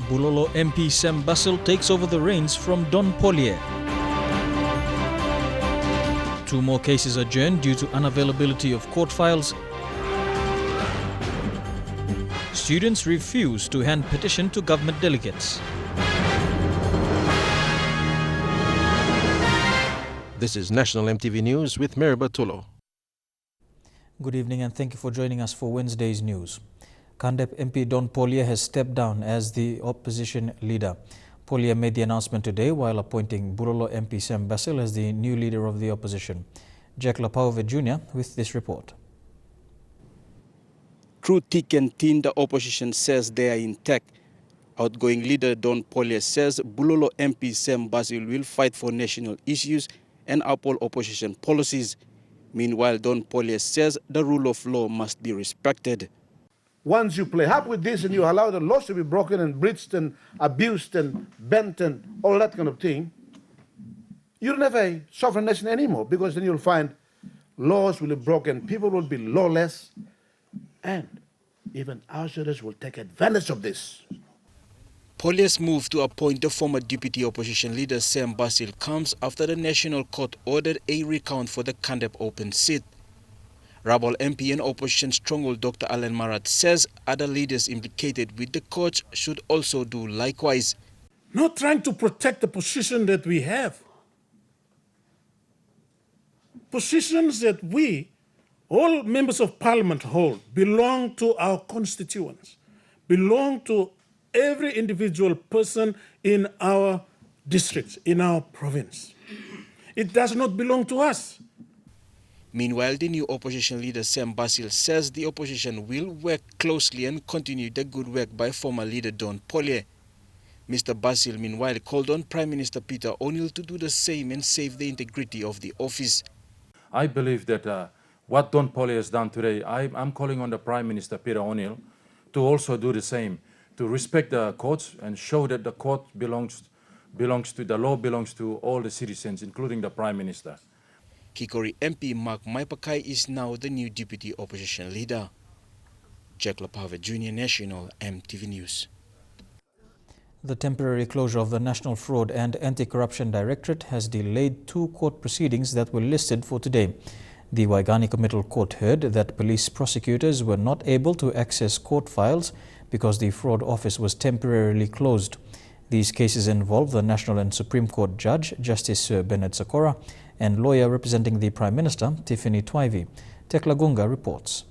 Bulolo MP Sam Basil takes over the reins from FROM Polye. 2 more cases adjourned due to unavailability of court files. Students refuse to hand petition to government delegates. This is National EMTV News with Mary Bartolo. Good evening and thank you for joining us for Wednesday's news. Kandep MP FROM Polye has stepped down as the opposition leader. Polye made the announcement today while appointing Bulolo MP Sam Basil as the new leader of the opposition. Jack Lapauve Jr. with this report. Through thick and thin, the opposition says they are intact. Outgoing leader FROM Polye says Bulolo MP Sam Basil will fight for national issues and uphold opposition policies. Meanwhile, FROM Polye says the rule of law must be respected. Once you play up with this and you allow the laws to be broken and breached and abused and bent and all that kind of thing, you don't have a sovereign nation anymore, because then you'll find laws will be broken, people will be lawless, and even outsiders will take advantage of this. Polye's move to appoint the former deputy opposition leader Sam Basil comes after the National Court ordered a recount for the Kandep open seat. Rabble MP and opposition stronghold Dr. Alan Marat says other leaders implicated with the court should also do likewise. Not trying to protect the position that we have. Positions that we, all members of parliament hold, belong to our constituents, belong to every individual person in our districts, in our province. It does not belong to us. Meanwhile, the new opposition leader Sam Basil says the opposition will work closely and continue the good work by former leader FROM Polye. Mr. Basil, meanwhile, called on Prime Minister Peter O'Neill to do the same and save the integrity of the office. I believe that what FROM Polye has done today, I'm calling on the Prime Minister Peter O'Neill to also do the same, to respect the courts and show that the court belongs to the law, belongs to all the citizens, including the Prime Minister. Kikori MP Mark Maipakai is now the new deputy opposition leader. Jack Lapauve Jr., National EMTV News. The temporary closure of the National Fraud and Anti-Corruption Directorate has delayed 2 court proceedings that were listed for today. The Waigani Committal Court heard that police prosecutors were not able to access court files because the fraud office was temporarily closed. These cases involve the National and Supreme Court Judge, Justice Sir Bennett Sakora, and lawyer representing the Prime Minister, Tiffany Twyvie. Tekla Gunga reports.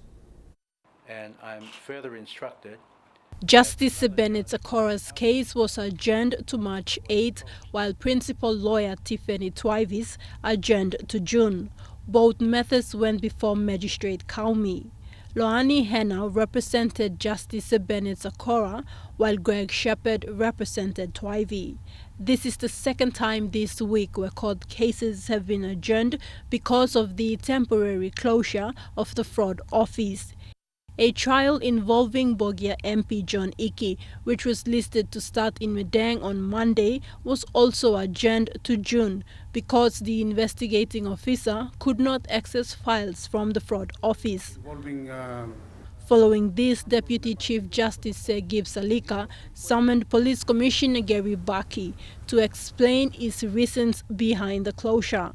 And I'm further instructed. Justice Bennett Sakora's case was adjourned to March 8, while principal lawyer Tiffany Twyvie's adjourned to June. Both methods went before Magistrate Kaumi. Loani Henna represented Justice Bennett Sakora, while Greg Shepherd represented Twyvie. This is the second time this week where court cases have been adjourned because of the temporary closure of the fraud office. A trial involving Bogia MP John Iki, which was listed to start in Medang on Monday, was also adjourned to June because the investigating officer could not access files from the fraud office. Following this, Deputy Chief Justice Segib Salika summoned Police Commissioner Gary Baki to explain his reasons behind the closure.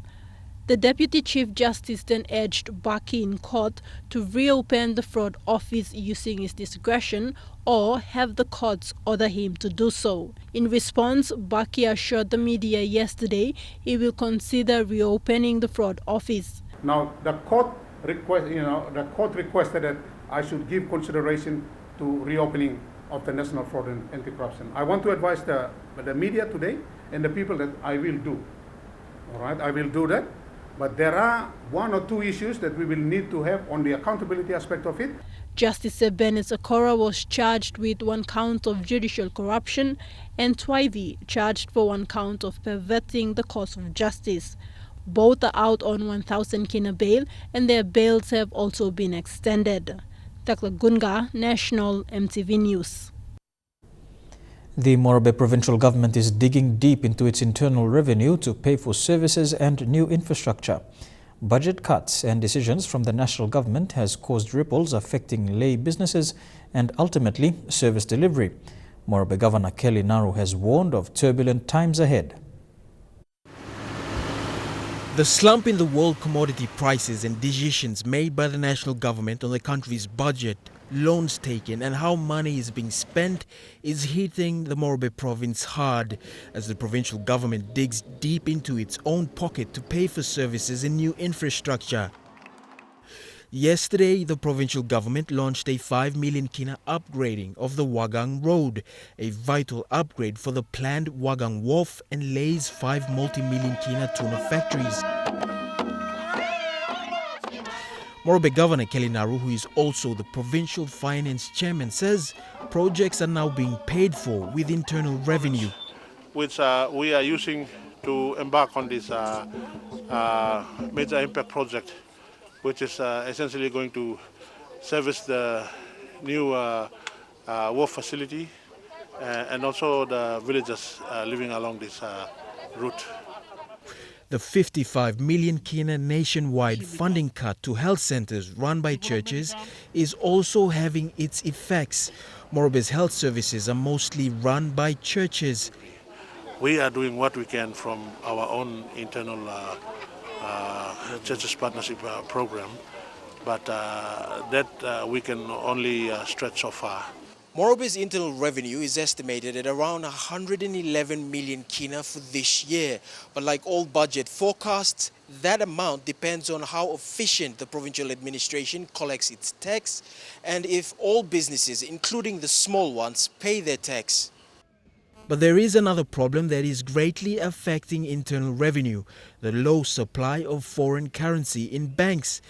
The Deputy Chief Justice then urged Baki in court to reopen the fraud office using his discretion or have the courts order him to do so. In response, Baki assured the media yesterday he will consider reopening the fraud office. Now, the court requested that I should give consideration to reopening of the National Fraud and Anti-Corruption. I want to advise the media today and the people that I will do. All right, I will do that. But there are 1 or 2 issues that we will need to have on the accountability aspect of it. Justice Bennett Sakora was charged with 1 count of judicial corruption and Twyvie charged for 1 count of perverting the course of justice. Both are out on 1,000 kina bail and their bails have also been extended. Tekla Gunga, National EMTV News. The Morobe provincial government is digging deep into its internal revenue to pay for services and new infrastructure. Budget cuts and decisions from the national government has caused ripples affecting lay businesses and ultimately service delivery. Morobe Governor Kelly Naru has warned of turbulent times ahead. The slump in the world commodity prices and decisions made by the national government on the country's budget, loans taken and how money is being spent is hitting the Morobe province hard as the provincial government digs deep into its own pocket to pay for services and new infrastructure. Yesterday, the provincial government launched a 5 million kina upgrading of the Wagang Road, a vital upgrade for the planned Wagang Wharf and Lay's 5 multi-million kina tuna factories. Morobe Governor Kelly Naru, who is also the provincial finance chairman, says projects are now being paid for with internal revenue, which we are using to embark on this major impact project, which is essentially going to service the new wharf facility and also the villagers living along this route. The 55 million kina nationwide funding cut to health centers run by churches is also having its effects. Morobe's health services are mostly run by churches. We are doing what we can from our own internal churches partnership program, but that we can only stretch so far. Morobe's internal revenue is estimated at around 111 million kina for this year. But like all budget forecasts, that amount depends on how efficient the provincial administration collects its tax and if all businesses, including the small ones, pay their tax. But there is another problem that is greatly affecting internal revenue, the low supply of foreign currency in banks.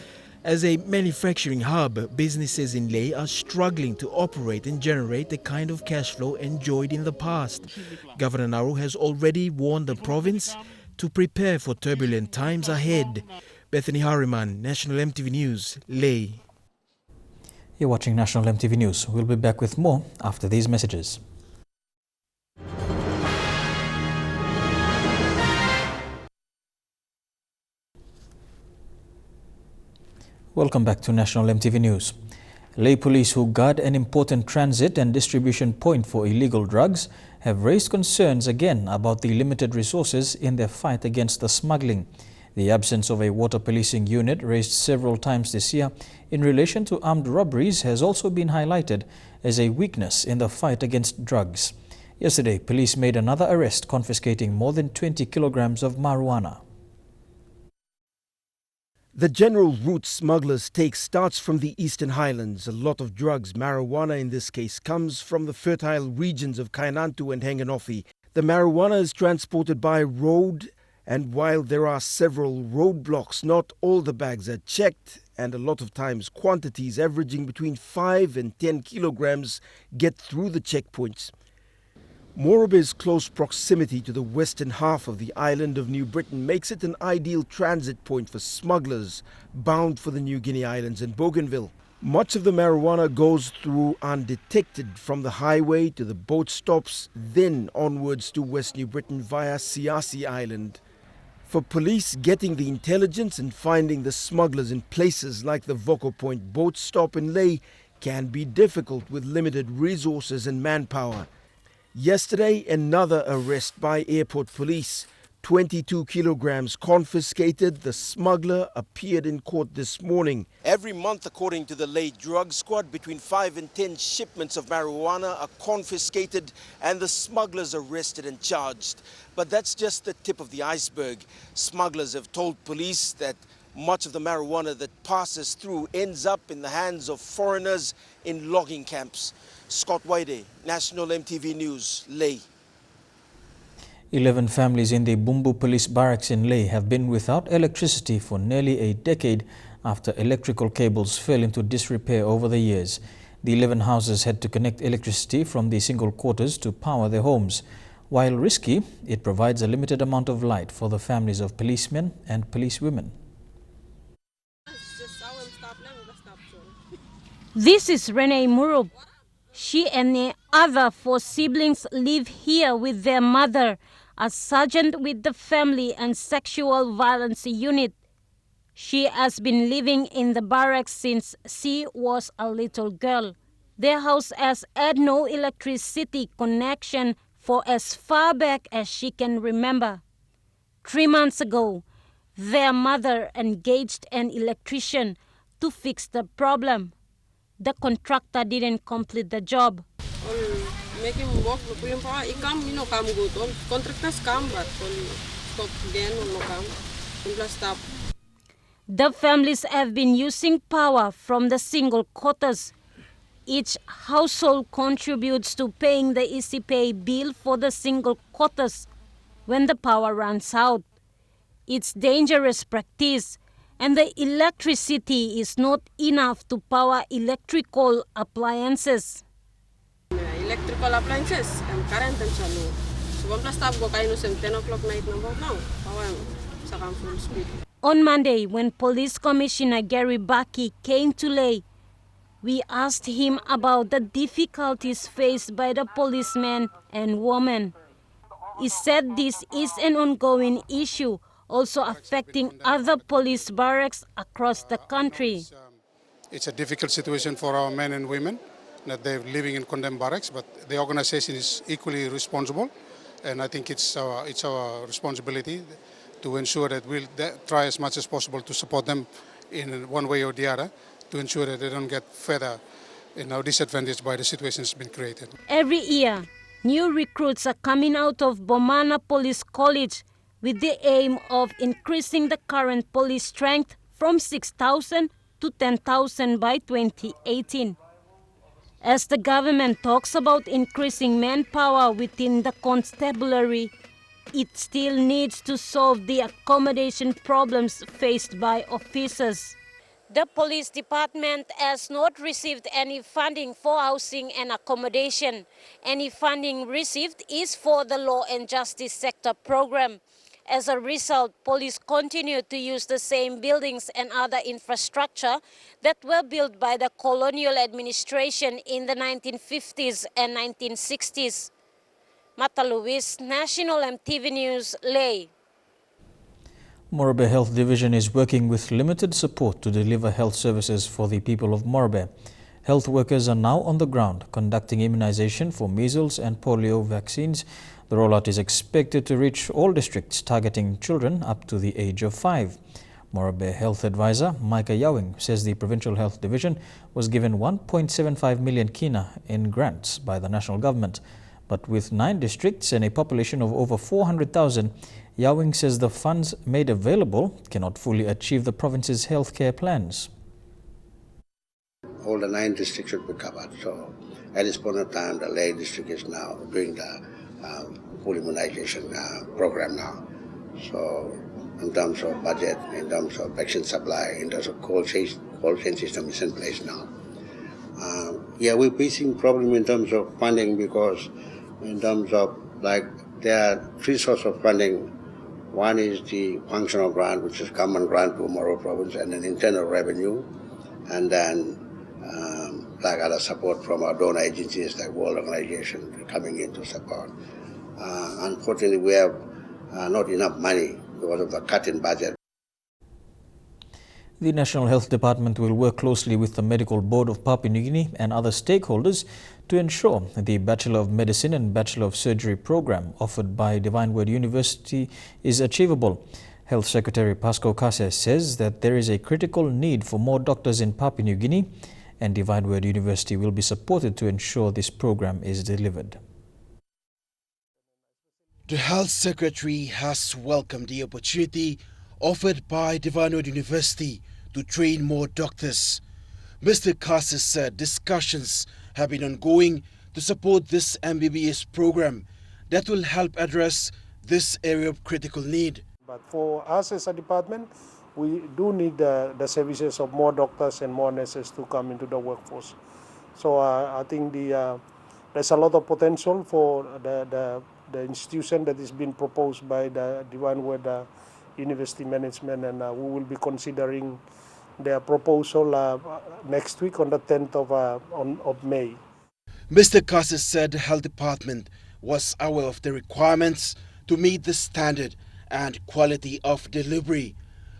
As a manufacturing hub, businesses in Ley are struggling to operate and generate the kind of cash flow enjoyed in the past. Governor Naru has already warned the province to prepare for turbulent times ahead. Bethany Harriman, National EMTV News, Ley. You're watching National EMTV News. We'll be back with more after these messages. Welcome back to National EMTV News. Lay police who guard an important transit and distribution point for illegal drugs have raised concerns again about the limited resources in their fight against the smuggling. The absence of a water policing unit raised several times this year in relation to armed robberies has also been highlighted as a weakness in the fight against drugs. Yesterday, police made another arrest confiscating more than 20 kilograms of marijuana. The general route smugglers take starts from the Eastern Highlands. A lot of drugs, marijuana in this case, comes from the fertile regions of Kainantu and Hengenofi. The marijuana is transported by road, and while there are several roadblocks, not all the bags are checked, and a lot of times quantities averaging between 5 and 10 kilograms get through the checkpoints. Morobe's close proximity to the western half of the island of New Britain makes it an ideal transit point for smugglers bound for the New Guinea Islands and Bougainville. Much of the marijuana goes through undetected from the highway to the boat stops, then onwards to West New Britain via Siasi Island. For police, getting the intelligence and finding the smugglers in places like the Voko Point boat stop in Ley can be difficult with limited resources and manpower. Yesterday, another arrest by airport police. 22 kilograms confiscated. The smuggler appeared in court this morning. Every month, according to the Ley Drug Squad, between 5 and 10 shipments of marijuana are confiscated and the smugglers arrested and charged. But that's just the tip of the iceberg. Smugglers have told police that much of the marijuana that passes through ends up in the hands of foreigners in logging camps. Scott Waide, National EMTV News, Ley. 11 families in the Bumbu Police Barracks in Ley have been without electricity for nearly a decade after electrical cables fell into disrepair over the years. The 11 houses had to connect electricity from the single quarters to power their homes. While risky, it provides a limited amount of light for the families of policemen and policewomen. This is Renee Murub. She and the other 4 siblings live here with their mother, a sergeant with the Family and Sexual Violence Unit. She has been living in the barracks since she was a little girl. Their house has had no electricity connection for as far back as she can remember. 3 months ago, their mother engaged an electrician to fix the problem. The contractor didn't complete the job. Making work contractors come, but stop again no come. Stop. The families have been using power from the single quarters. Each household contributes to paying the easy pay bill for the single quarters when the power runs out. It's dangerous practice, and the electricity is not enough to power electrical appliances. Electrical appliances, current and salo. So, stop go kayo 10 o'clock night now. Power sa full speed. On Monday, when Police Commissioner Gary Baki came to Ley, we asked him about the difficulties faced by the policemen and women. He said this is an ongoing issue, also affecting other police barracks across the country. It's a difficult situation for our men and women that they're living in condemned barracks, but the organization is equally responsible, and I think it's our responsibility to ensure that we'll try as much as possible to support them in one way or the other, to ensure that they don't get further disadvantaged by the situation that's been created. Every year, new recruits are coming out of Bomana Police College with the aim of increasing the current police strength from 6,000 to 10,000 by 2018. As the government talks about increasing manpower within the constabulary, it still needs to solve the accommodation problems faced by officers. The police department has not received any funding for housing and accommodation. Any funding received is for the Law and Justice Sector program. As a result, police continue to use the same buildings and other infrastructure that were built by the colonial administration in the 1950s and 1960s. Mata Luis, National EMTV News, Ley. Morobe Health Division is working with limited support to deliver health services for the people of Morobe. Health workers are now on the ground conducting immunization for measles and polio vaccines. The rollout is expected to reach all districts targeting children up to the age of 5. Morobe Health Advisor Micah Yawing says the Provincial Health Division was given 1.75 million kina in grants by the national government. But with 9 districts and a population of over 400,000, Yawing says the funds made available cannot fully achieve the province's healthcare plans. All the 9 districts should be covered. So at this point of time, the Ley district is now doing the full immunization program now. So in terms of budget, in terms of vaccine supply, in terms of cold chain system is in place now. We're facing problem in terms of funding because in terms of there are 3 sources of funding. One is the functional grant, which is common grant to Morobe province, and then internal revenue, and then other support from our donor agencies like World Organization coming in to support. Unfortunately, we have not enough money because of the cut in budget. The National Health Department will work closely with the Medical Board of Papua New Guinea and other stakeholders to ensure the Bachelor of Medicine and Bachelor of Surgery program offered by Divine Word University is achievable. Health Secretary Pasco Kase says that there is a critical need for more doctors in Papua New Guinea, and Divine Word University will be supported to ensure this program is delivered. The Health Secretary has welcomed the opportunity offered by Divine Word University to train more doctors. Mr. Kase said discussions have been ongoing to support this MBBS program that will help address this area of critical need. But for us as a department, we do need the services of more doctors and more nurses to come into the workforce. So I think there's a lot of potential for the institution that is being proposed by the Divine Word University management, and we will be considering their proposal next week on the 10th of May. Mr. Kase said the Health Department was aware of the requirements to meet the standard and quality of delivery.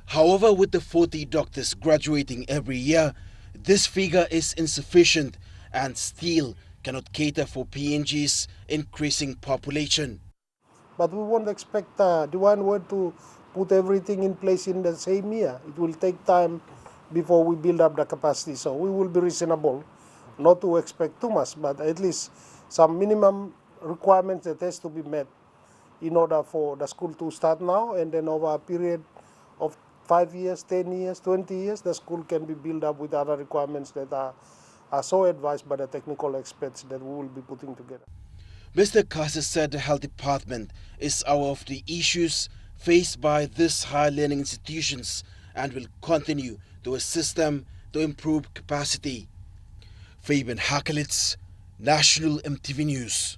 However, with the 40 doctors graduating every year, this figure is insufficient and still cannot cater for PNG's increasing population. But we won't expect the one word to put everything in place in the same year. It will take time before we build up the capacity. So we will be reasonable, not to expect too much, but at least some minimum requirements that has to be met in order for the school to start now, and then over a period of 5 years, 10 years, 20 years, the school can be built up with other requirements that are so advised by the technical experts that we will be putting together. Mr. Kasi said the health department is aware of the issues faced by these higher learning institutions and will continue to assist them to improve capacity. Fabian Hakelitz, National MTV News.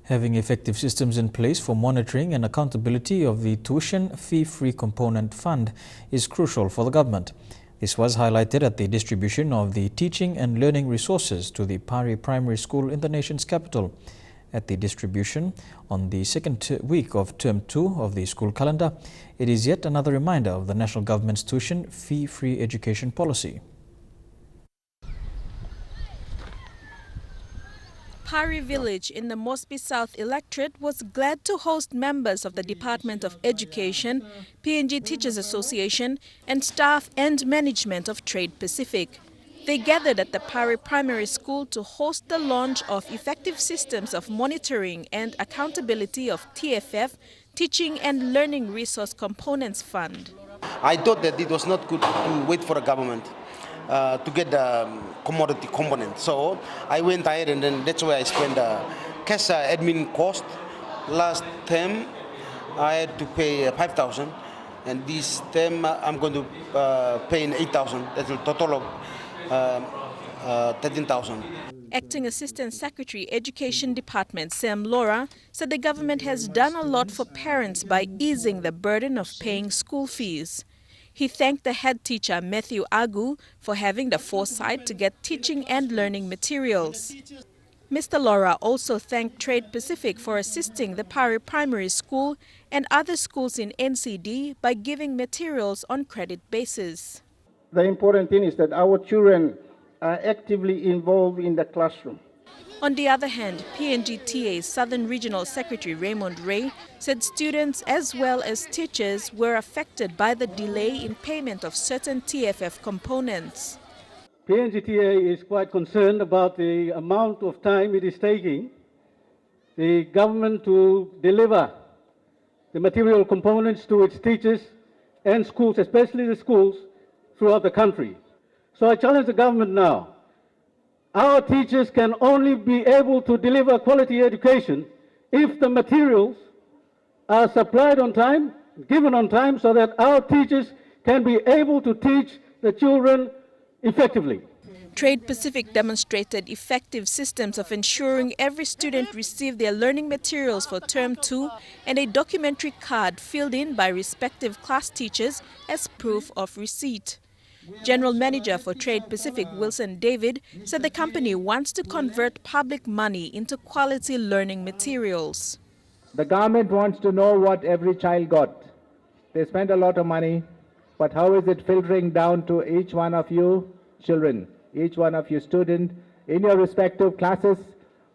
Having effective systems in place for monitoring and accountability of the tuition fee-free component fund is crucial for the government. This was highlighted at the distribution of the teaching and learning resources to the Pari Primary School in the nation's capital. At the distribution on the second week of Term 2 of the school calendar, it is yet another reminder of the national government's tuition fee-free education policy. Pari Village in the Mosby South electorate was glad to host members of the Department of Education, PNG Teachers Association, and staff and management of Trade Pacific. They gathered at the Pari Primary School to host the launch of effective systems of monitoring and accountability of TFF, Teaching and Learning Resource Components Fund. I thought that it was not good to wait for the government to get the commodity component. So I went ahead, and then that's where I spent the cash admin cost. Last term I had to pay 5,000, and this term I'm going to pay 8,000. That's a total of 13,000. Acting Assistant Secretary Education Department Sam Laura said the government has done a lot for parents by easing the burden of paying school fees. He thanked the head teacher, Matthew Agu, for having the foresight to get teaching and learning materials. Mr. Laura also thanked Trade Pacific for assisting the Pari Primary School and other schools in NCD by giving materials on credit basis. The important thing is that our children are actively involved in the classroom. On the other hand, PNGTA's Southern Regional Secretary Raymond Ray said students as well as teachers were affected by the delay in payment of certain TFF components. PNGTA is quite concerned about the amount of time it is taking the government to deliver the material components to its teachers and schools, especially the schools throughout the country. So I challenge the government now. Our teachers can only be able to deliver quality education if the materials are supplied on time, given on time, so that our teachers can be able to teach the children effectively. Trade Pacific demonstrated effective systems of ensuring every student received their learning materials for Term 2 and a documentary card filled in by respective class teachers as proof of receipt. General Manager for Trade Pacific, Wilson David, said the company wants to convert public money into quality learning materials. The government wants to know what every child got. They spend a lot of money, but how is it filtering down to each one of you children, each one of you students in your respective classes?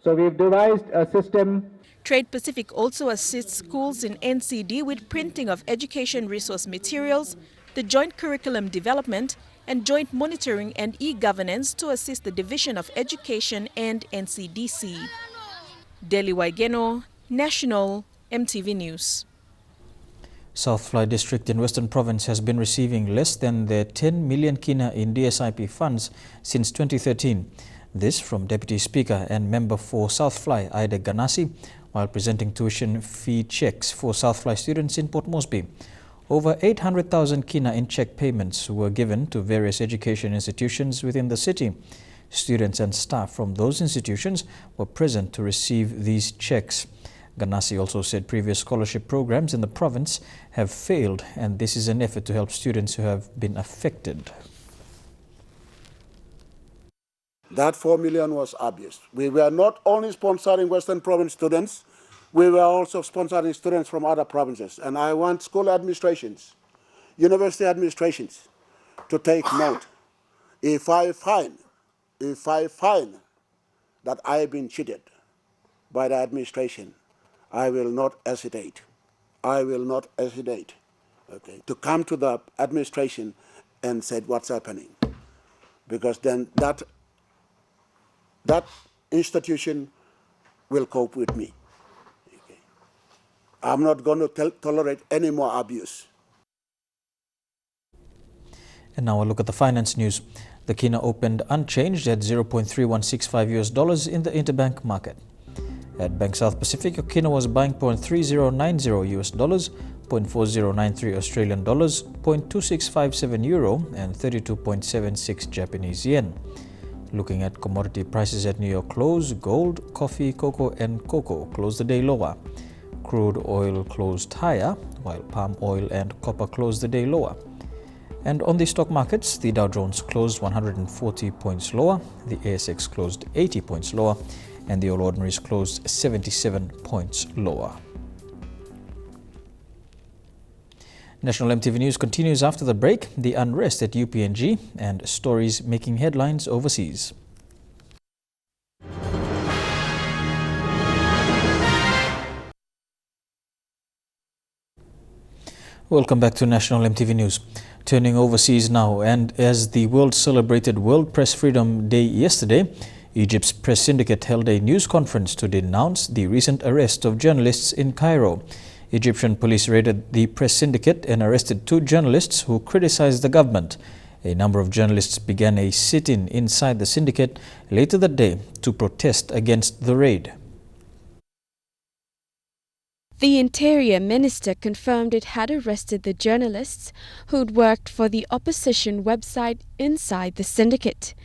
So we've devised a system. Trade Pacific also assists schools in NCD with printing of education resource materials, the joint curriculum development, and joint monitoring and e-governance to assist the Division of Education and NCDC. Deli Waigeno, National MTV News. South Fly District in Western Province has been receiving less than the 10 million kina in DSIP funds since 2013. This from Deputy Speaker and Member for South Fly, Ida Ganassi, while presenting tuition fee checks for South Fly students in Port Moresby. Over 800,000 kina in check payments were given to various education institutions within the city. Students and staff from those institutions were present to receive these checks. Ganassi also said previous scholarship programs in the province have failed, and this is an effort to help students who have been affected. That 4 million was abused. We were not only sponsoring Western Province students, we were also sponsoring students from other provinces. And I want school administrations, university administrations to take note. If I find if I find that I have been cheated by the administration, I will not hesitate. I will not hesitate, okay, to come to the administration and say what's happening, because then that institution will cope with me. Okay. I'm not going to tolerate any more abuse. And now a look at the finance news. The kina opened unchanged at $0.3165 in the interbank market. At Bank South Pacific, a kina was buying $0.3090 $0.4093 Australian dollars, $0.2657 euro, and 32.76 Japanese yen. Looking at commodity prices at New York close, gold, coffee, cocoa, and cocoa closed the day lower. Crude oil closed higher, while palm oil and copper closed the day lower. And on the stock markets, the Dow Jones closed 140 points lower, the ASX closed 80 points lower, and the All Ordinaries closed 77 points lower. National EMTV News continues after the break, the unrest at UPNG and stories making headlines overseas. Welcome back to National EMTV News. Turning overseas now, and as the world celebrated World Press Freedom Day yesterday, Egypt's press syndicate held a news conference to denounce the recent arrest of journalists in Cairo. Egyptian police raided the press syndicate and arrested 2 journalists who criticized the government. A number of journalists began a sit-in inside the syndicate later that day to protest against the raid. The Interior Minister confirmed it had arrested the journalists who'd worked for the opposition website inside the syndicate.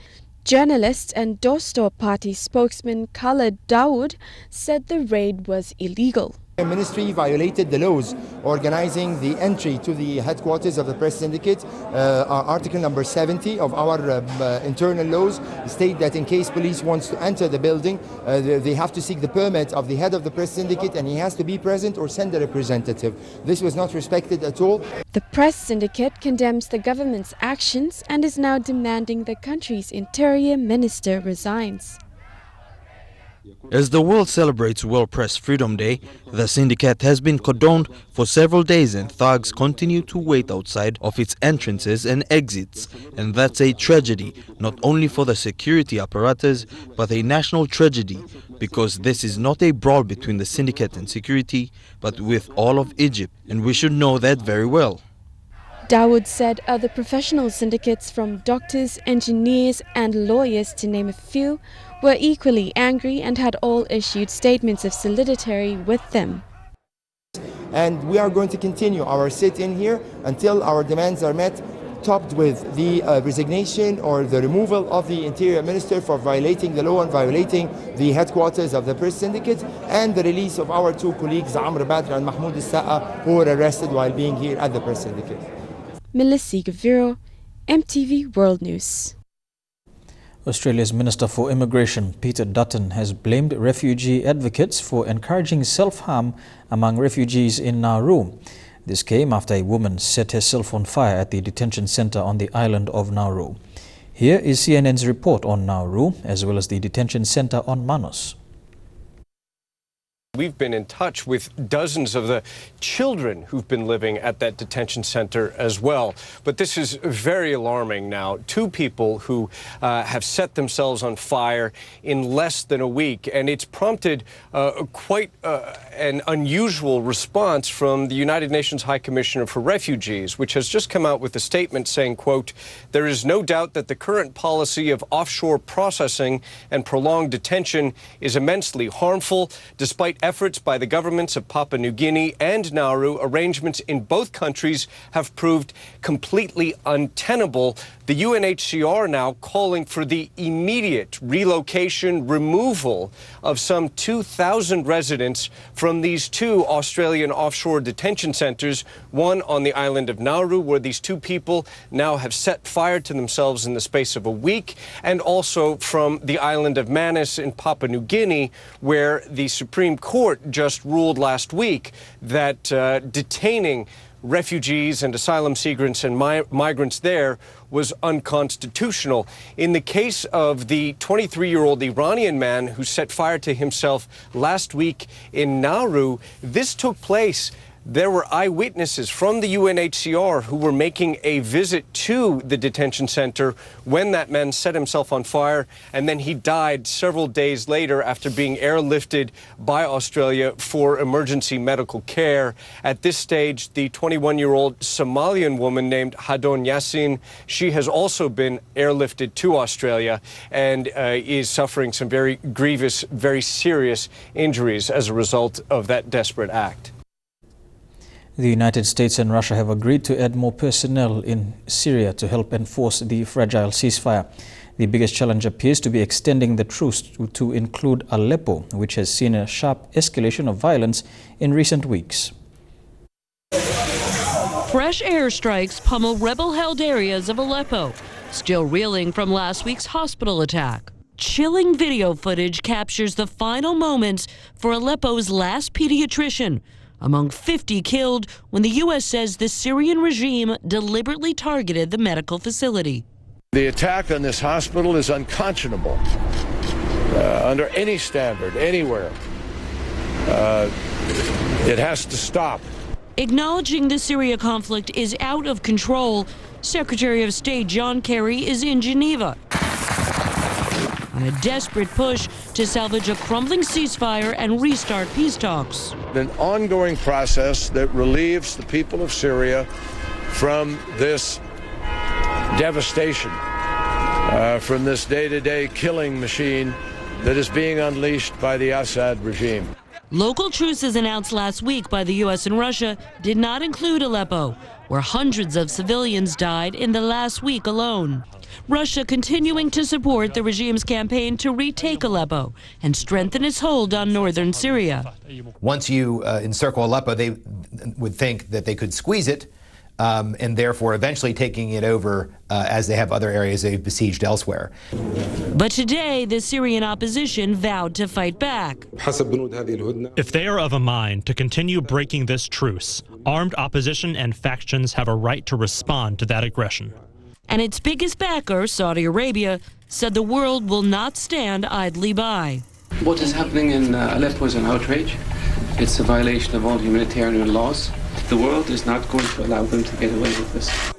Journalist and Dostor Party spokesman Khaled Dawood said the raid was illegal. The ministry violated the laws organizing the entry to the headquarters of the press syndicate. Article number 70 of our internal laws state that in case police wants to enter the building, they have to seek the permit of the head of the press syndicate, and he has to be present or send a representative. This was not respected at all. The press syndicate condemns the government's actions and is now demanding the country's interior minister resigns. As the world celebrates World Press Freedom Day, the syndicate has been cordoned for several days and thugs continue to wait outside of its entrances and exits. And that's a tragedy, not only for the security apparatus, but a national tragedy, because this is not a brawl between the syndicate and security, but with all of Egypt, and we should know that very well. Dawood said other professional syndicates, from doctors, engineers and lawyers to name a few, were equally angry and had all issued statements of solidarity with them. And we are going to continue our sit-in here until our demands are met, topped with the resignation or the removal of the Interior Minister for violating the law and violating the headquarters of the press syndicate, and the release of our 2 colleagues, Amr Badr and Mahmoud Al-Sa'a, who were arrested while being here at the press syndicate. Melissa Gaviro, MTV World News. Australia's Minister for Immigration, Peter Dutton, has blamed refugee advocates for encouraging self-harm among refugees in Nauru. This came after a woman set herself on fire at the detention centre on the island of Nauru. Here is CNN's report on Nauru, as well as the detention centre on Manus. We've been in touch with dozens of the children who've been living at that detention center as well. But this is very alarming now. 2 people who have set themselves on fire in less than a week. And it's prompted quite an unusual response from the United Nations High Commissioner for Refugees, which has just come out with a statement saying, quote, "There is no doubt that the current policy of offshore processing and prolonged detention is immensely harmful. Despite efforts by the governments of Papua New Guinea and Nauru, arrangements in both countries have proved completely untenable. The UNHCR now calling for the immediate relocation, removal of some 2,000 residents from these 2 Australian offshore detention centres, one on the island of Nauru, where these 2 people now have set fire to themselves in the space of a week, and also from the island of Manus in Papua New Guinea, where the Supreme Court just ruled last week that detaining refugees and asylum seekers and migrants there was unconstitutional. In the case of the 23-year-old Iranian man who set fire to himself last week in Nauru, this took place. There were eyewitnesses from the UNHCR who were making a visit to the detention center when that man set himself on fire, and then he died several days later after being airlifted by Australia for emergency medical care. At this stage, the 21-year-old Somalian woman named Hadon Yassin, she has also been airlifted to Australia and is suffering some very grievous, very serious injuries as a result of that desperate act. The United States and Russia have agreed to add more personnel in Syria to help enforce the fragile ceasefire. The biggest challenge appears to be extending the truce to include Aleppo, which has seen a sharp escalation of violence in recent weeks. Fresh airstrikes pummel rebel-held areas of Aleppo, still reeling from last week's hospital attack. Chilling video footage captures the final moments for Aleppo's last pediatrician, among 50 killed when the U.S. says the Syrian regime deliberately targeted the medical facility. The attack on this hospital is unconscionable under any standard, anywhere. It has to stop. Acknowledging the Syria conflict is out of control, Secretary of State John Kerry is in Geneva on a desperate push to salvage a crumbling ceasefire and restart peace talks. An ongoing process that relieves the people of Syria from this devastation, from this day-to-day killing machine that is being unleashed by the Assad regime. Local truces announced last week by the U.S. and Russia did not include Aleppo, where hundreds of civilians died in the last week alone. Russia continuing to support the regime's campaign to retake Aleppo and strengthen its hold on northern Syria. Once you encircle Aleppo, they would think that they could squeeze it, and therefore eventually taking it over as they have other areas they've besieged elsewhere. But today, the Syrian opposition vowed to fight back. If they are of a mind to continue breaking this truce, armed opposition and factions have a right to respond to that aggression. And its biggest backer, Saudi Arabia, said the world will not stand idly by. What is happening in Aleppo is an outrage. It's a violation of all humanitarian laws. The world is not going to allow them to get away with this.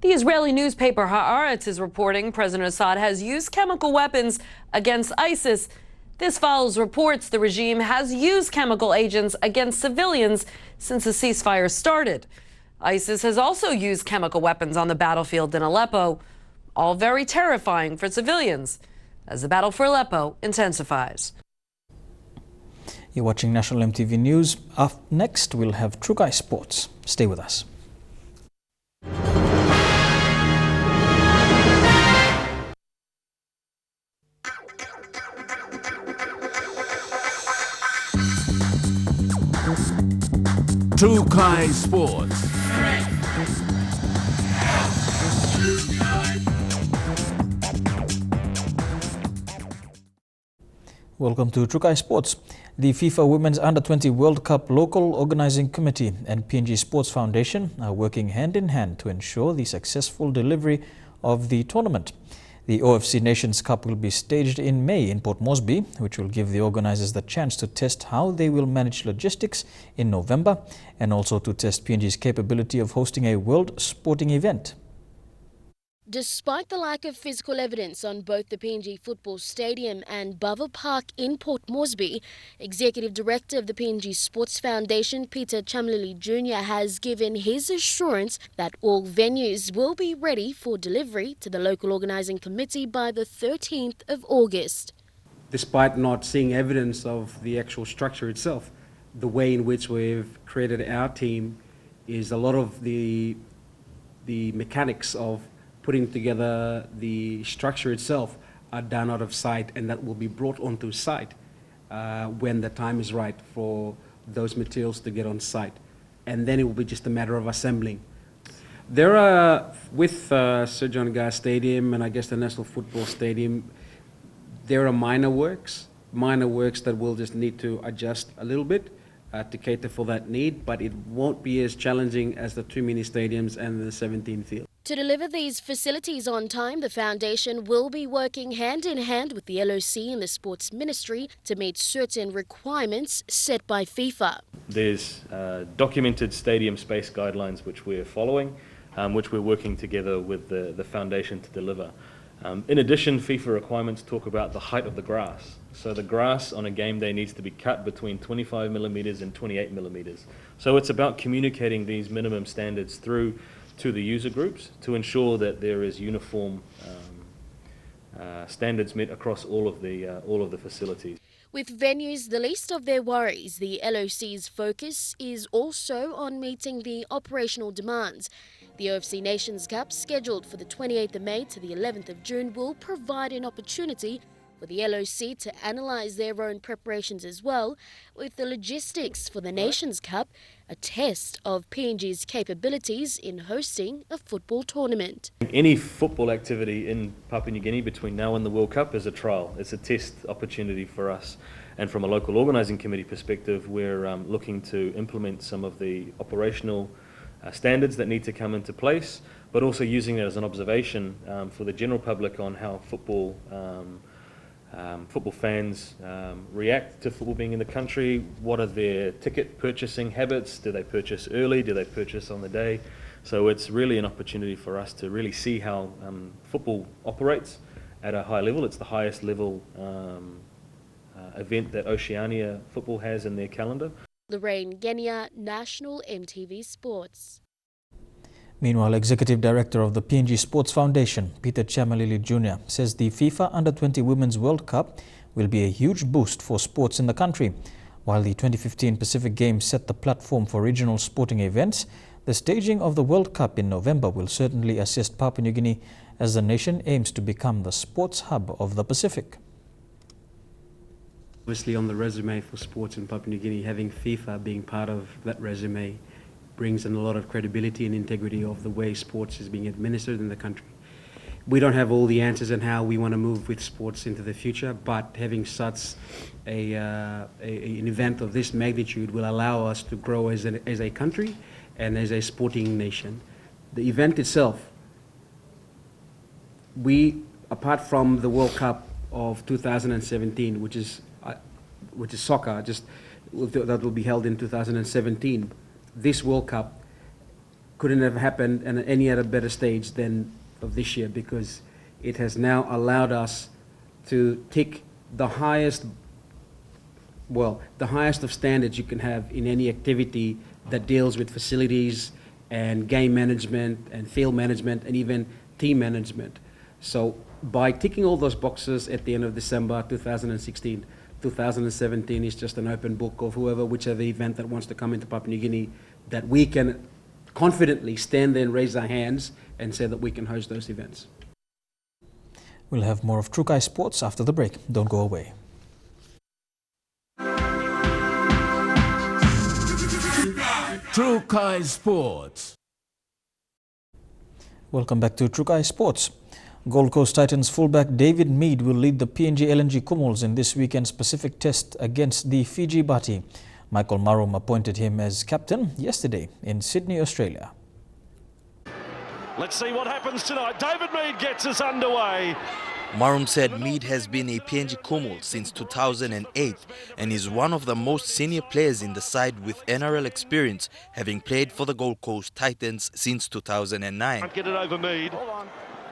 The Israeli newspaper Haaretz is reporting President Assad has used chemical weapons against ISIS. This follows reports the regime has used chemical agents against civilians since the ceasefire started. ISIS has also used chemical weapons on the battlefield in Aleppo, all very terrifying for civilians as the battle for Aleppo intensifies. You're watching National EMTV News. Up next, we'll have Trukai Sports. Stay with us. Trukai Sports. Welcome to Trukai Sports. The FIFA Women's Under-20 World Cup Local Organizing Committee and PNG Sports Foundation are working hand in hand to ensure the successful delivery of the tournament. The OFC Nations Cup will be staged in May in Port Moresby, which will give the organizers the chance to test how they will manage logistics in November and also to test PNG's capability of hosting a world sporting event. Despite the lack of physical evidence on both the PNG Football Stadium and Bava Park in Port Moresby, Executive Director of the PNG Sports Foundation, Peter Chamlili Jr. has given his assurance that all venues will be ready for delivery to the local organising committee by the 13th of August. Despite not seeing evidence of the actual structure itself, the way in which we've created our team is a lot of the mechanics of putting together the structure itself are done out of sight, and that will be brought onto site when the time is right for those materials to get on site. And then it will be just a matter of assembling. There are, with Sir John Gar Stadium and I guess the National Football Stadium, there are minor works that will just need to adjust a little bit. to cater for that need, but it won't be as challenging as the 2 mini stadiums and the 17 field. To deliver these facilities on time, the foundation will be working hand in hand with the LOC and the Sports Ministry to meet certain requirements set by FIFA. There's documented stadium space guidelines which we're following, which we're working together with the foundation to deliver. In addition, FIFA requirements talk about the height of the grass. So the grass on a game day needs to be cut between 25 millimeters and 28 millimeters. So it's about communicating these minimum standards through to the user groups to ensure that there is uniform standards met across all of the facilities. With venues the least of their worries, the LOC's focus is also on meeting the operational demands. The OFC Nations Cup, scheduled for the 28th of May to the 11th of June, will provide an opportunity for the LOC to analyse their own preparations as well, with the logistics for the Nations Cup a test of PNG's capabilities in hosting a football tournament. Any football activity in Papua New Guinea between now and the World Cup is a trial. It's a test opportunity for us. And from a local organising committee perspective, we're looking to implement some of the operational standards that need to come into place, but also using it as an observation for the general public on how football fans react to football being in the country. What are their ticket purchasing habits? Do they purchase early? Do they purchase on the day? So it's really an opportunity for us to really see how football operates at a high level. It's the highest level event that Oceania football has in their calendar. Lorraine Genia, National EMTV Sports. Meanwhile, Executive Director of the PNG Sports Foundation, Peter Chamalili Jr., says the FIFA Under-20 Women's World Cup will be a huge boost for sports in the country. While the 2015 Pacific Games set the platform for regional sporting events, the staging of the World Cup in November will certainly assist Papua New Guinea as the nation aims to become the sports hub of the Pacific. Obviously, on the resume for sports in Papua New Guinea, having FIFA being part of that resume brings in a lot of credibility and integrity of the way sports is being administered in the country. We don't have all the answers on how we want to move with sports into the future, but having such an event of this magnitude will allow us to grow as a country and as a sporting nation. The event itself, apart from the World Cup of 2017, which is soccer, that will be held in 2017. This World Cup couldn't have happened at any other better stage than of this year, because it has now allowed us to tick the highest of standards you can have in any activity that deals with facilities and game management and field management and even team management. So by ticking all those boxes at the end of December 2016, 2017 is just an open book of whichever event that wants to come into Papua New Guinea, that we can confidently stand there and raise our hands and say that we can host those events. We'll have more of Trukai Sports after the break. Don't go away. Trukai Sports. Welcome back to Trukai Sports. Gold Coast Titans fullback David Mead will lead the PNG LNG Kumuls in this weekend's Pacific Test against the Fiji Bati. Michael Marum appointed him as captain yesterday in Sydney, Australia. Let's see what happens tonight. David Mead gets us underway. Marum said Mead has been a PNG Kumul since 2008 and is one of the most senior players in the side with NRL experience, having played for the Gold Coast Titans since 2009. Can't get it over Mead.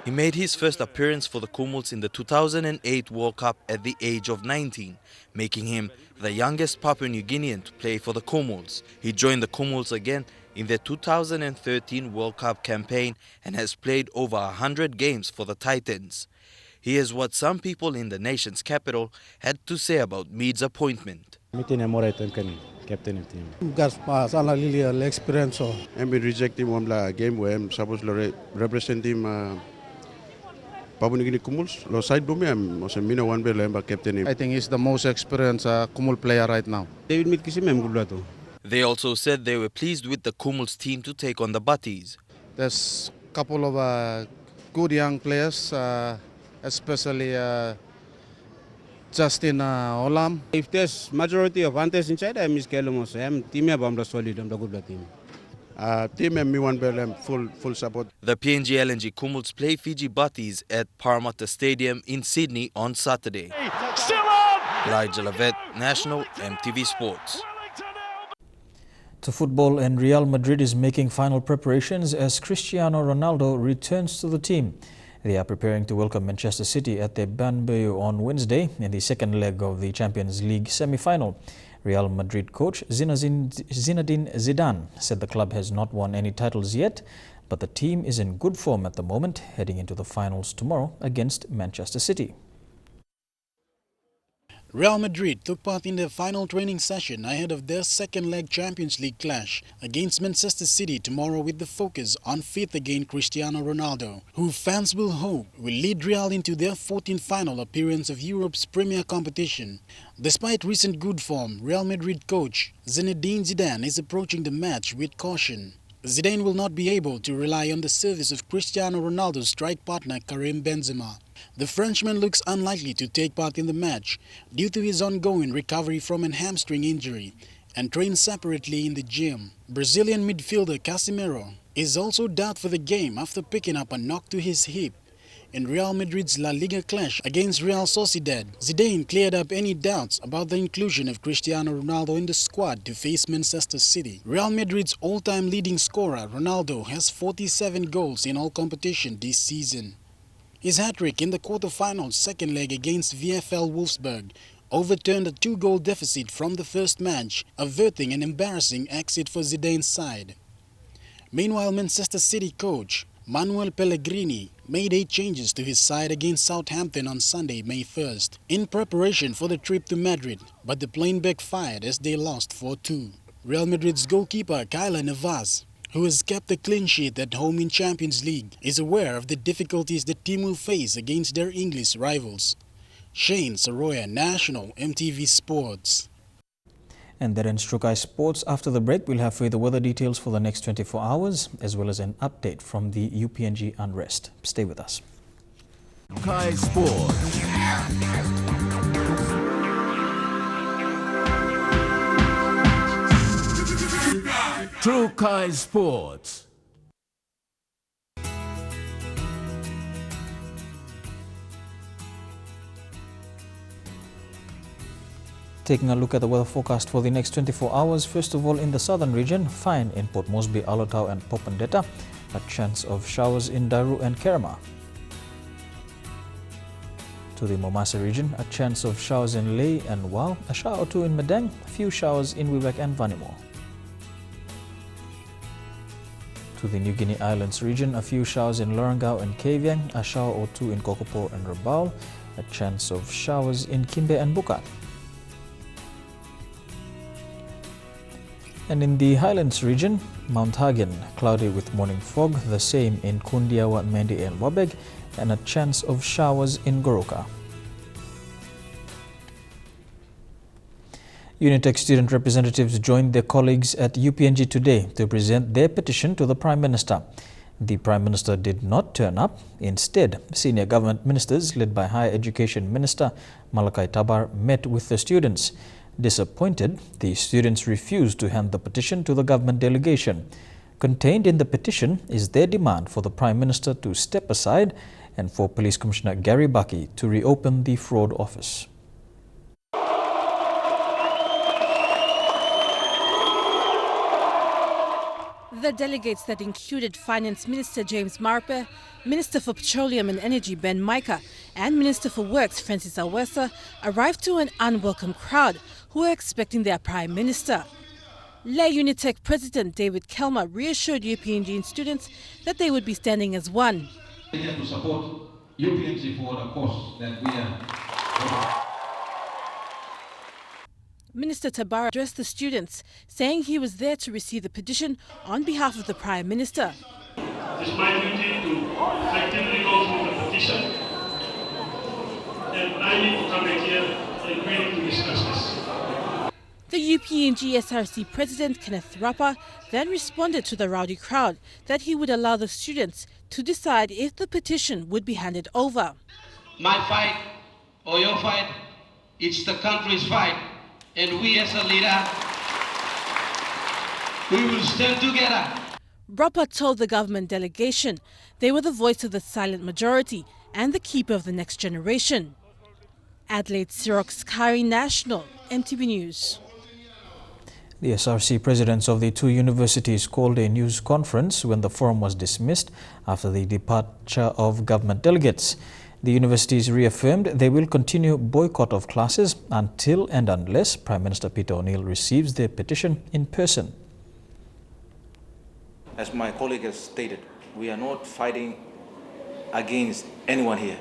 He made his first appearance for the Kumuls in the 2008 World Cup at the age of 19, making him the youngest Papua New Guinean to play for the Kumuls. He joined the Kumuls again in the 2013 World Cup campaign and has played over 100 games for the Titans. Here's what some people in the nation's capital had to say about Mead's appointment. Captain of team. Because sana lili experience so. I'm been rejecting one game where I'm supposed to represent him. Papua New Guinea Kumuls. Lo side do me I'm also mino one be lemba captain. I think he's the most experienced Kumul player right now. David Mead kisi mem gulato. They also said they were pleased with the Kumuls team to take on the Batis. There's a couple of good young players, especially Justin Olam. If there's majority of antes inside, I'm Kelumos. I'm team Bamla solid. I'm the good team. Team and me one bell full support. The PNG LNG Kumuls play Fiji Butties at Parramatta Stadium in Sydney on Saturday. Still on! Elijah Lavet, National MTV Sports. To football, and Real Madrid is making final preparations as Cristiano Ronaldo returns to the team. They are preparing to welcome Manchester City at their Bernabeu on Wednesday in the second leg of the Champions League semi-final. Real Madrid coach Zinedine Zidane said the club has not won any titles yet, but the team is in good form at the moment, heading into the finals tomorrow against Manchester City. Real Madrid took part in their final training session ahead of their second-leg Champions League clash against Manchester City tomorrow, with the focus on faith against Cristiano Ronaldo, who fans will hope will lead Real into their 14th final appearance of Europe's premier competition. Despite recent good form, Real Madrid coach Zinedine Zidane is approaching the match with caution. Zidane will not be able to rely on the service of Cristiano Ronaldo's strike partner Karim Benzema. The Frenchman looks unlikely to take part in the match due to his ongoing recovery from an hamstring injury and trains separately in the gym. Brazilian midfielder Casemiro is also out for the game after picking up a knock to his hip in Real Madrid's La Liga clash against Real Sociedad. Zidane cleared up any doubts about the inclusion of Cristiano Ronaldo in the squad to face Manchester City. Real Madrid's all-time leading scorer, Ronaldo, has 47 goals in all competition this season. His hat-trick in the quarter-finals second leg against VfL Wolfsburg overturned a 2-goal deficit from the first match, averting an embarrassing exit for Zidane's side. Meanwhile, Manchester City coach Manuel Pellegrini made 8 changes to his side against Southampton on Sunday, May 1st, in preparation for the trip to Madrid, but the plan backfired as they lost 4-2. Real Madrid's goalkeeper Keylor Navas, who has kept a clean sheet at home in Champions League, is aware of the difficulties the team will face against their English rivals. Shane Soroya, National MTV Sports. And that ends Trukai Sports. After the break, we'll have further weather details for the next 24 hours, as well as an update from the UPNG unrest. Stay with us. Trukai Sports. Trukai Sports. Taking a look at the weather forecast for the next 24 hours, first of all in the southern region, fine in Port Moresby, Alotau and Popondetta, a chance of showers in Daru and Kerema. To the Momasa region, a chance of showers in Lae and Wau, a shower or two in Madang, a few showers in Wewak and Vanimo. To the New Guinea Islands region, a few showers in Lorengau and Kavieng, a shower or two in Kokopo and Rabaul, a chance of showers in Kimbe and Bukat. And in the Highlands region, Mount Hagen, cloudy with morning fog, the same in Kundiawa, Mendi and Wabeg, and a chance of showers in Goroka. Unitec student representatives joined their colleagues at UPNG today to present their petition to the Prime Minister. The Prime Minister did not turn up. Instead, senior government ministers led by Higher Education Minister Malakai Tabar met with the students. Disappointed, the students refused to hand the petition to the government delegation. Contained in the petition is their demand for the Prime Minister to step aside and for Police Commissioner Gary Bucky to reopen the fraud office. The delegates that included Finance Minister James Marpe, Minister for Petroleum and Energy Ben Micah and Minister for Works Francis Awesa arrived to an unwelcome crowd who were expecting their Prime Minister. Lay Unitec President David Kelmer reassured UPNG students that they would be standing as one. We have to support UPNG for the cause that we are. Minister Tabar addressed the students, saying he was there to receive the petition on behalf of the Prime Minister. It is my duty to effectively go through the petition, and I need to come back here and we need to discuss this. The UPNG SRC President Kenneth Rapa then responded to the rowdy crowd that he would allow the students to decide if the petition would be handed over. My fight or your fight It's the country's fight, and we as a leader, we will stand together. Brapa told the government delegation they were the voice of the silent majority and the keeper of the next generation. Adelaide Sirox Kari National, MTV News. The SRC presidents of the two universities called a news conference when the forum was dismissed after the departure of government delegates. The universities reaffirmed they will continue boycott of classes until and unless Prime Minister Peter O'Neill receives their petition in person. As my colleague has stated, we are not fighting against anyone here.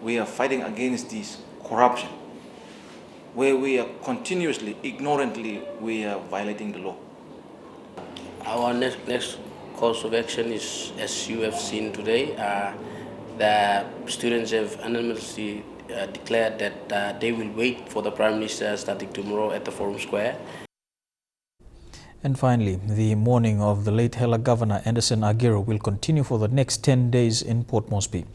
We are fighting against this corruption, where we are continuously, ignorantly, we are violating the law. Our next course of action is, as you have seen today, the students have unanimously declared that they will wait for the Prime Minister starting tomorrow at the Forum Square. And finally, the mourning of the late Hela Governor Anderson Aguirre will continue for the next 10 days in Port Moresby.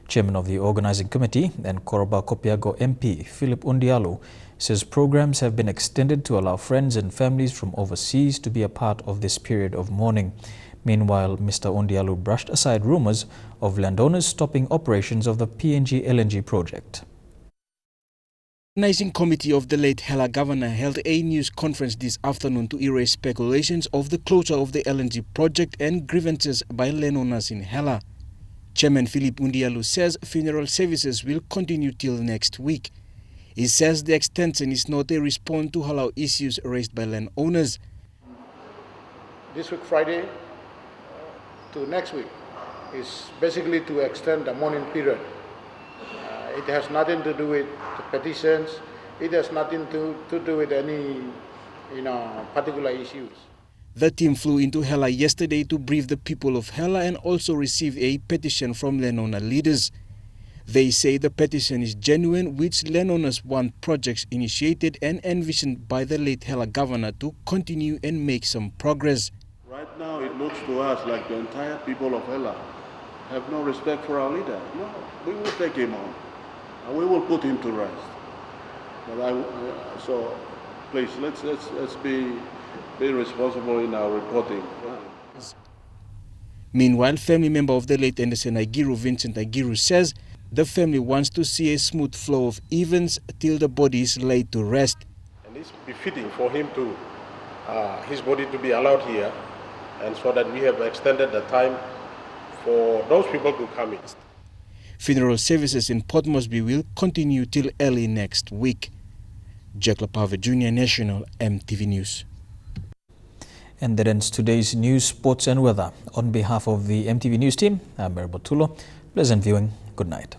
Chairman of the Organising Committee and Koroba Kopiago MP, Philip Undialu, says programs have been extended to allow friends and families from overseas to be a part of this period of mourning. Meanwhile, Mr. Undialu brushed aside rumours of landowners stopping operations of the PNG LNG project. The Organising Committee of the late Hela Governor held a news conference this afternoon to erase speculations of the closure of the LNG project and grievances by landowners in Hela. Chairman Philip Undialu says funeral services will continue till next week. He says the extension is not a response to allow issues raised by landowners. This week Friday to next week is basically to extend the mourning period. It has nothing to do with the petitions. It has nothing to do with any, particular issues. The team flew into Hela yesterday to brief the people of Hela and also received a petition from landowner leaders. They say the petition is genuine, which landowners want projects initiated and envisioned by the late Hela Governor to continue and make some progress. Right now it looks to us like the entire people of Hela have no respect for our leader. No, we will take him on. And we will put him to rest. But so please, let's be responsible in our reporting. Meanwhile, family member of the late Anderson Aguirre, Vincent Aguirre, says the family wants to see a smooth flow of events till the body is laid to rest. And it's befitting for him to, his body to be allowed here, and so that we have extended the time for those people to come in. Funeral services in Port Moresby will continue till early next week. Jack Lapave Jr. National, MTV News. And that ends today's news, sports and weather. On behalf of the MTV News team, I'm Mary Botulo. Pleasant viewing. Good night.